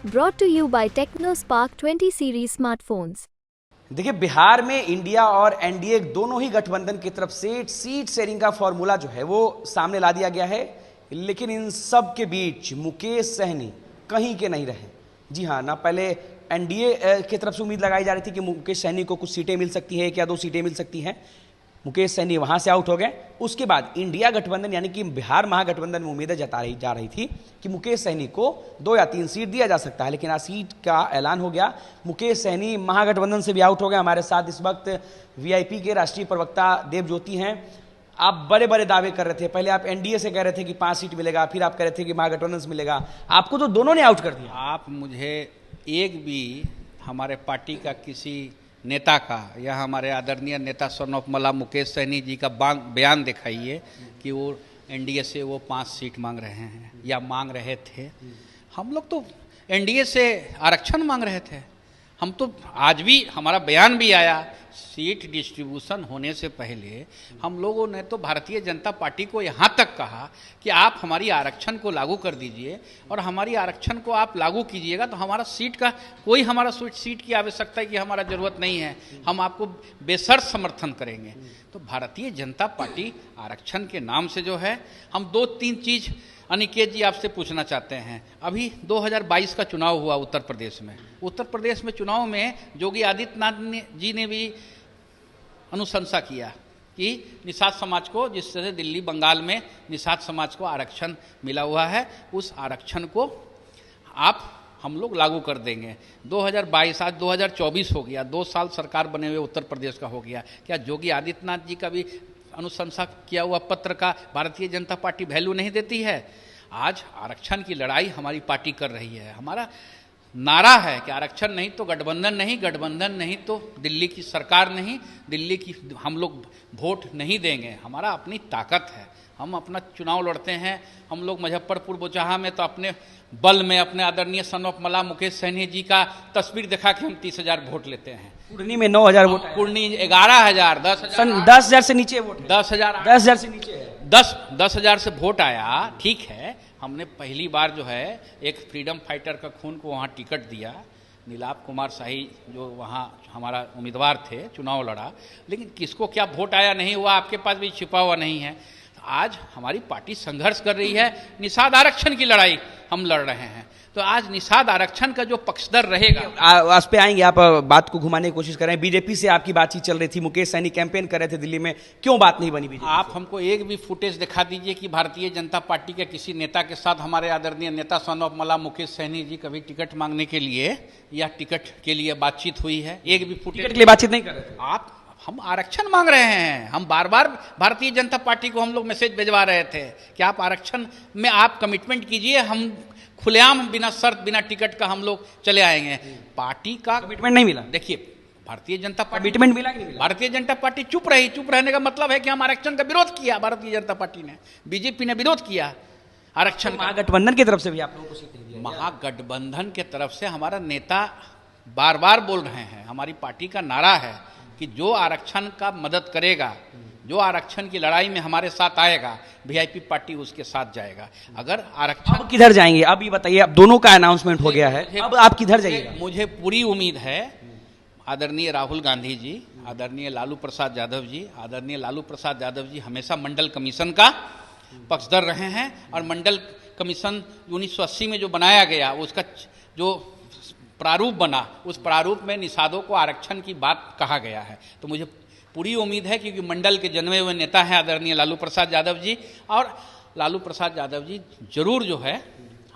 Brought to you by TechnoSpark 20 series smartphones. देखिए, बिहार में India और एनडीए दोनों ही गठबंधन की तरफ से सीट शेयरिंग का फॉर्मूला जो है वो सामने ला दिया गया है, लेकिन इन सब के बीच मुकेश सहनी कहीं के नहीं रहे। जी हाँ, ना पहले एनडीए की तरफ से उम्मीद लगाई जा रही थी कि मुकेश सहनी को कुछ सीटें मिल सकती है, एक या दो सीटें मिल सकती हैं। मुकेश सहनी वहां से आउट हो गए। उसके बाद इंडिया गठबंधन यानी कि बिहार महागठबंधन में उम्मीदें जा रही थी कि मुकेश सहनी को 2 या 3 सीट दिया जा सकता है, लेकिन आज सीट का ऐलान हो गया। मुकेश सहनी महागठबंधन से भी आउट हो गए। हमारे साथ इस वक्त वीआईपी के राष्ट्रीय प्रवक्ता देव ज्योति हैं। आप बड़े बड़े दावे कर रहे थे, पहले आप एनडीए से कह रहे थे कि 5 सीट मिलेगा, फिर आप कह रहे थे कि महागठबंधन से मिलेगा। आपको तो दोनों ने आउट कर दिया। आप मुझे एक भी हमारे पार्टी का किसी नेता का या हमारे आदरणीय नेता सन ऑफ मला मुकेश सहनी जी का बयान दिखाइए कि वो एनडीए से वो 5 सीट मांग रहे हैं या मांग रहे थे। हम लोग तो एनडीए से आरक्षण मांग रहे थे। हम तो आज भी हमारा बयान भी आया, सीट डिस्ट्रीब्यूशन होने से पहले हम लोगों ने तो भारतीय जनता पार्टी को यहाँ तक कहा कि आप हमारी आरक्षण को लागू कर दीजिए और हमारी आरक्षण को आप लागू कीजिएगा तो हमारा सीट का कोई हमारा सीट की आवश्यकता की हमारा ज़रूरत नहीं है, हम आपको बेशर्त समर्थन करेंगे। तो भारतीय जनता पार्टी आरक्षण के नाम से जो है, हम 2-3 चीज़ अनिकेत जी आपसे पूछना चाहते हैं। अभी 2022 का चुनाव हुआ उत्तर प्रदेश में। उत्तर प्रदेश में चुनाव में योगी आदित्यनाथ जी ने भी अनुशंसा किया कि निषाद समाज को, जिस तरह दिल्ली बंगाल में निषाद समाज को आरक्षण मिला हुआ है, उस आरक्षण को हम लोग लागू कर देंगे। 2022 आज 2024 हो गया, 2 साल सरकार बने हुए उत्तर प्रदेश का हो गया। क्या योगी आदित्यनाथ जी का भी अनुशंसा किया हुआ पत्र का भारतीय जनता पार्टी वैल्यू नहीं देती है? आज आरक्षण की लड़ाई हमारी पार्टी कर रही है। हमारा नारा है कि आरक्षण नहीं तो गठबंधन नहीं, गठबंधन नहीं तो दिल्ली की सरकार नहीं, दिल्ली की हम लोग वोट नहीं देंगे। हमारा अपनी ताकत है, हम अपना चुनाव लड़ते हैं। हम लोग मुजफ्फरपुर बोचाहा में तो अपने बल में अपने आदरणीय सन ऑफ मला मुकेश सहनी जी का तस्वीर दिखा के हम 30,000 वोट लेते हैं। कुर्नी में 9,000 वोट, कुर्नी 11,000, 10,000 से नीचे वोट, 10,000 से नीचे है। 10,000 से वोट आया, ठीक है। हमने पहली बार जो है एक फ्रीडम फाइटर का खून को वहाँ टिकट दिया, नीलाप कुमार शाही जो वहाँ हमारा उम्मीदवार थे, चुनाव लड़ा, लेकिन किसको क्या वोट आया नहीं हुआ आपके पास भी छिपा हुआ नहीं है। आज हमारी पार्टी संघर्ष कर रही है, निषाद आरक्षण की लड़ाई हम लड़ रहे हैं। तो आज निषाद आरक्षण का जो पक्षधर रहेगा, उस पे आएंगे। आप बात को घुमाने की कोशिश कर रहे हैं। बीजेपी से आपकी बातचीत चल रही थी, मुकेश सहनी कैंपेन कर रहे थे दिल्ली में, क्यों बात नहीं बनी बीजेपी? आप हमको एक भी फुटेज दिखा दीजिए कि भारतीय जनता पार्टी के किसी नेता के साथ हमारे आदरणीय नेता सन ऑफ मला मुकेश सहनी जी कभी टिकट मांगने के लिए या टिकट के लिए बातचीत हुई है? एक भी फुटेज के लिए बातचीत नहीं कर रहे थे। हम आरक्षण मांग रहे हैं। हम बार बार भारतीय जनता पार्टी को हम लोग मैसेज भिजवा रहे थे कि आप आरक्षण में आप कमिटमेंट कीजिए, हम खुलेआम बिना शर्त बिना टिकट का हम लोग चले आएंगे। पार्टी का कमिटमेंट नहीं मिला। देखिए, भारतीय जनता पार्टी कमिटमेंट मिला कि नहीं मिला? भारतीय जनता पार्टी चुप रही। चुप रहने का मतलब है कि हम आरक्षण का विरोध किया। भारतीय जनता पार्टी ने, बीजेपी ने विरोध किया आरक्षण। महागठबंधन की तरफ से भी आप लोगों को सीट नहीं दिया? महागठबंधन के तरफ से हमारा नेता बार बार बोल रहे हैं, हमारी पार्टी का नारा है कि जो आरक्षण का मदद करेगा, जो आरक्षण की लड़ाई में हमारे साथ आएगा, वीआईपी पार्टी उसके साथ जाएगा। अगर आरक्षण अब किधर जाएंगे? अब ये बताइए, अब दोनों का अनाउंसमेंट हो गया है, अब आप किधर जाइएगा? मुझे पूरी उम्मीद है आदरणीय राहुल गांधी जी, आदरणीय लालू प्रसाद यादव जी, आदरणीय लालू प्रसाद यादव जी हमेशा मंडल कमीशन का पक्षधर रहे हैं और मंडल कमीशन 1980 में जो बनाया गया, उसका जो प्रारूप बना, उस प्रारूप में निषादों को आरक्षण की बात कहा गया है। तो मुझे पूरी उम्मीद है, क्योंकि मंडल के जन्मे हुए नेता हैं आदरणीय लालू प्रसाद यादव जी, और लालू प्रसाद यादव जी जरूर जो है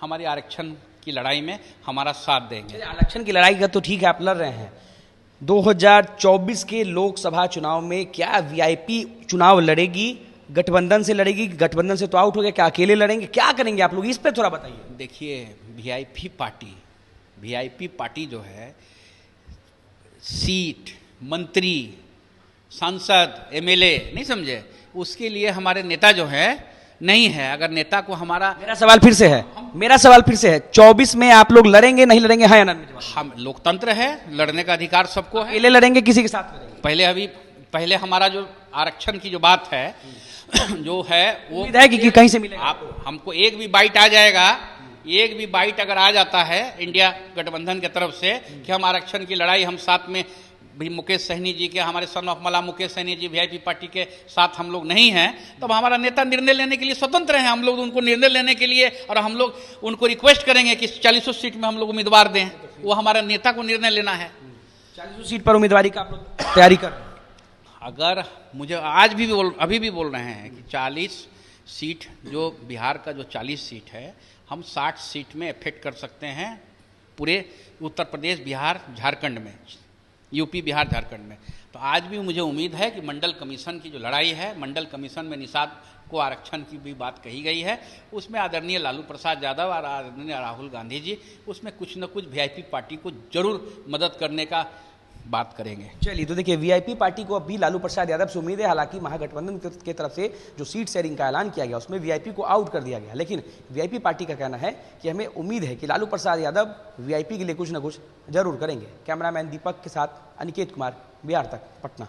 हमारी आरक्षण की लड़ाई में हमारा साथ देंगे। आरक्षण की लड़ाई का तो ठीक है, आप लड़ रहे हैं। 2024 के लोकसभा चुनाव में क्या वीआईपी चुनाव लड़ेगी? गठबंधन से लड़ेगी? गठबंधन से तो आउट हो गया, क्या अकेले लड़ेंगे? क्या करेंगे आप लोग, इस पर थोड़ा बताइए। देखिए, वीआईपी पार्टी जो है, सीट, मंत्री, सांसद, एमएलए नहीं समझे, उसके लिए हमारे नेता जो है नहीं है। अगर नेता को हमारा मेरा सवाल फिर से है 24 में आप लोग लड़ेंगे नहीं लड़ेंगे? हाँ या ना? हम लोकतंत्र है, लड़ने का अधिकार सबको है। अकेले लड़ेंगे, किसी के साथ लड़ेंगे? पहले हमारा जो आरक्षण की जो बात है जो है वो है कि कहीं से मिलेगा? आप हमको एक भी बाइट आ जाएगा एक भी बाइट अगर आ जाता है इंडिया गठबंधन की तरफ से कि हम आरक्षण की लड़ाई हम साथ में भी मुकेश सहनी जी के, हमारे सन ऑफ मला मुकेश सहनी जी वीआईपी पार्टी के साथ हम लोग नहीं हैं, तब हमारा नेता निर्णय लेने के लिए स्वतंत्र हैं। हम लोग उनको निर्णय लेने के लिए और हम लोग उनको रिक्वेस्ट करेंगे कि 40 सीट में हम लोग उम्मीदवार दें, वो हमारा नेता को निर्णय लेना है। 40 सीट पर उम्मीदवारी का आप लोग तैयारी कर रहे हैं? अगर मुझे अभी भी बोल रहे हैं कि 40 सीट जो बिहार का जो 40 सीट है, हम 60 सीट में इफेक्ट कर सकते हैं पूरे उत्तर प्रदेश, बिहार, झारखंड में, यूपी, बिहार, झारखंड में। तो आज भी मुझे उम्मीद है कि मंडल कमीशन की जो लड़ाई है, मंडल कमीशन में निषाद को आरक्षण की भी बात कही गई है, उसमें आदरणीय लालू प्रसाद यादव और आदरणीय राहुल गांधी जी उसमें कुछ न कुछ वीआईपी पार्टी को जरूर मदद करने का बात करेंगे। चलिए, तो देखिए वीआईपी पार्टी को अभी लालू प्रसाद यादव से उम्मीद है। हालांकि महागठबंधन की तरफ से जो सीट शेयरिंग का ऐलान किया गया उसमें वीआईपी को आउट कर दिया गया, लेकिन वीआईपी पार्टी का कहना है कि हमें उम्मीद है कि लालू प्रसाद यादव वीआईपी के लिए कुछ न कुछ जरूर करेंगे। कैमरामैन दीपक के साथ अनिकेत कुमार, बिहार तक, पटना।